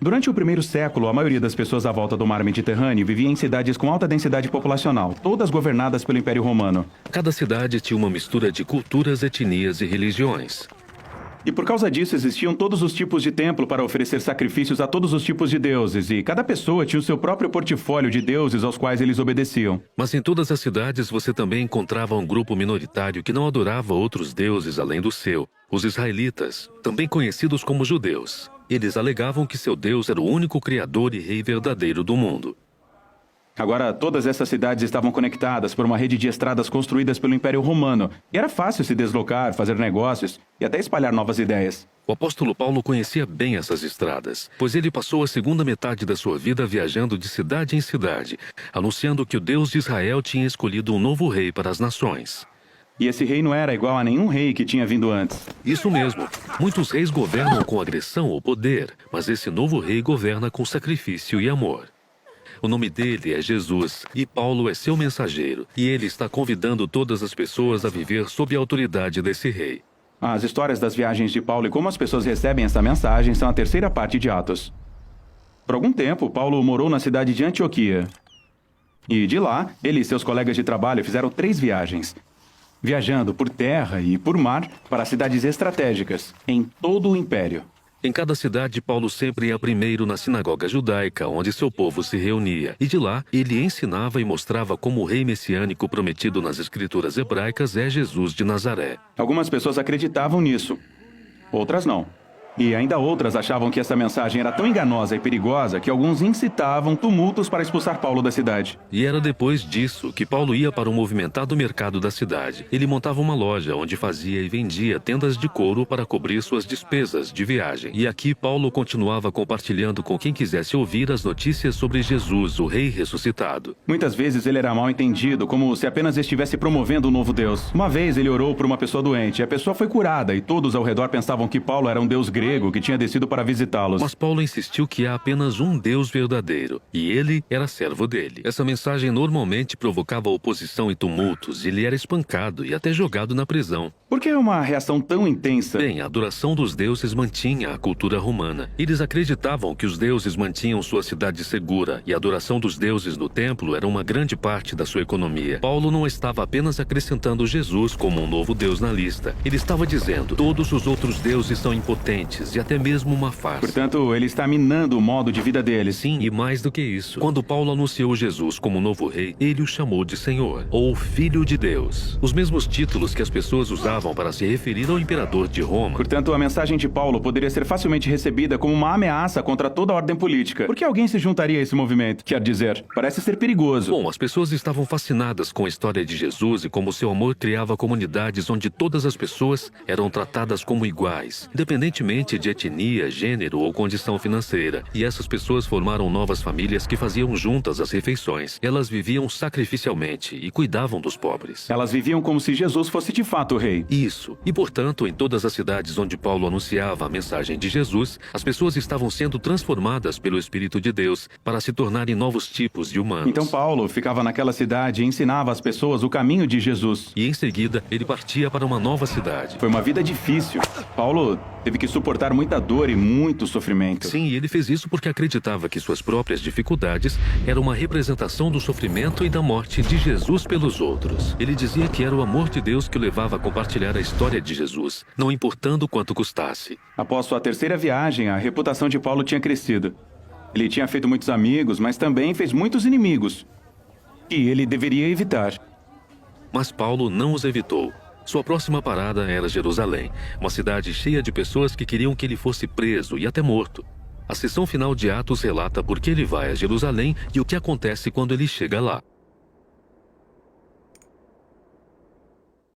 Durante o primeiro século, a maioria das pessoas à volta do mar Mediterrâneo vivia em cidades com alta densidade populacional, todas governadas pelo Império Romano. Cada cidade tinha uma mistura de culturas, etnias e religiões. E por causa disso existiam todos os tipos de templo para oferecer sacrifícios a todos os tipos de deuses, e cada pessoa tinha o seu próprio portfólio de deuses aos quais eles obedeciam. Mas em todas as cidades você também encontrava um grupo minoritário que não adorava outros deuses além do seu, os israelitas, também conhecidos como judeus. Eles alegavam que seu Deus era o único criador e rei verdadeiro do mundo. Agora, todas essas cidades estavam conectadas por uma rede de estradas construídas pelo Império Romano, e era fácil se deslocar, fazer negócios e até espalhar novas ideias. O apóstolo Paulo conhecia bem essas estradas, pois ele passou a segunda metade da sua vida viajando de cidade em cidade, anunciando que o Deus de Israel tinha escolhido um novo rei para as nações. E esse rei não era igual a nenhum rei que tinha vindo antes. Isso mesmo. Muitos reis governam com agressão ou poder, mas esse novo rei governa com sacrifício e amor. O nome dele é Jesus, e Paulo é seu mensageiro, e ele está convidando todas as pessoas a viver sob a autoridade desse rei. As histórias das viagens de Paulo e como as pessoas recebem essa mensagem são a terceira parte de Atos. Por algum tempo, Paulo morou na cidade de Antioquia. E de lá, ele e seus colegas de trabalho fizeram 3 viagens, viajando por terra e por mar para cidades estratégicas em todo o Império. Em cada cidade, Paulo sempre ia primeiro na sinagoga judaica, onde seu povo se reunia. E de lá, ele ensinava e mostrava como o rei messiânico prometido nas escrituras hebraicas é Jesus de Nazaré. Algumas pessoas acreditavam nisso, outras não. E ainda outras achavam que essa mensagem era tão enganosa e perigosa que alguns incitavam tumultos para expulsar Paulo da cidade. E era depois disso que Paulo ia para o movimentado mercado da cidade. Ele montava uma loja onde fazia e vendia tendas de couro para cobrir suas despesas de viagem. E aqui Paulo continuava compartilhando com quem quisesse ouvir as notícias sobre Jesus, o rei ressuscitado. Muitas vezes ele era mal entendido, como se apenas estivesse promovendo um novo Deus. Uma vez ele orou por uma pessoa doente, e a pessoa foi curada, e todos ao redor pensavam que Paulo era um deus grego que tinha descido para visitá-los. Mas Paulo insistiu que há apenas um Deus verdadeiro, e ele era servo dele. Essa mensagem normalmente provocava oposição e tumultos, e ele era espancado e até jogado na prisão. Por que uma reação tão intensa? Bem, a adoração dos deuses mantinha a cultura romana. Eles acreditavam que os deuses mantinham sua cidade segura, e a adoração dos deuses no templo era uma grande parte da sua economia. Paulo não estava apenas acrescentando Jesus como um novo Deus na lista. Ele estava dizendo, todos os outros deuses são impotentes, e até mesmo uma farsa. Portanto, ele está minando o modo de vida deles. Sim, e mais do que isso. Quando Paulo anunciou Jesus como novo rei, ele o chamou de Senhor, ou Filho de Deus. Os mesmos títulos que as pessoas usavam para se referir ao imperador de Roma. Portanto, a mensagem de Paulo poderia ser facilmente recebida como uma ameaça contra toda a ordem política. Por que alguém se juntaria a esse movimento? Quer dizer, parece ser perigoso. Bom, as pessoas estavam fascinadas com a história de Jesus e como seu amor criava comunidades onde todas as pessoas eram tratadas como iguais, independentemente de etnia, gênero ou condição financeira. E essas pessoas formaram novas famílias que faziam juntas as refeições. Elas viviam sacrificialmente e cuidavam dos pobres. Elas viviam como se Jesus fosse de fato o rei. Isso. E, portanto, em todas as cidades onde Paulo anunciava a mensagem de Jesus, as pessoas estavam sendo transformadas pelo Espírito de Deus para se tornarem novos tipos de humanos. Então Paulo ficava naquela cidade e ensinava às pessoas o caminho de Jesus. E em seguida, ele partia para uma nova cidade. Foi uma vida difícil. Paulo teve que suportar muita dor e muito sofrimento. Sim, e ele fez isso porque acreditava que suas próprias dificuldades eram uma representação do sofrimento e da morte de Jesus pelos outros. Ele dizia que era o amor de Deus que o levava a compartilhar a história de Jesus, não importando quanto custasse. Após sua terceira viagem, a reputação de Paulo tinha crescido. Ele tinha feito muitos amigos, mas também fez muitos inimigos, que ele deveria evitar. Mas Paulo não os evitou. Sua próxima parada era Jerusalém, uma cidade cheia de pessoas que queriam que ele fosse preso e até morto. A seção final de Atos relata por que ele vai a Jerusalém e o que acontece quando ele chega lá.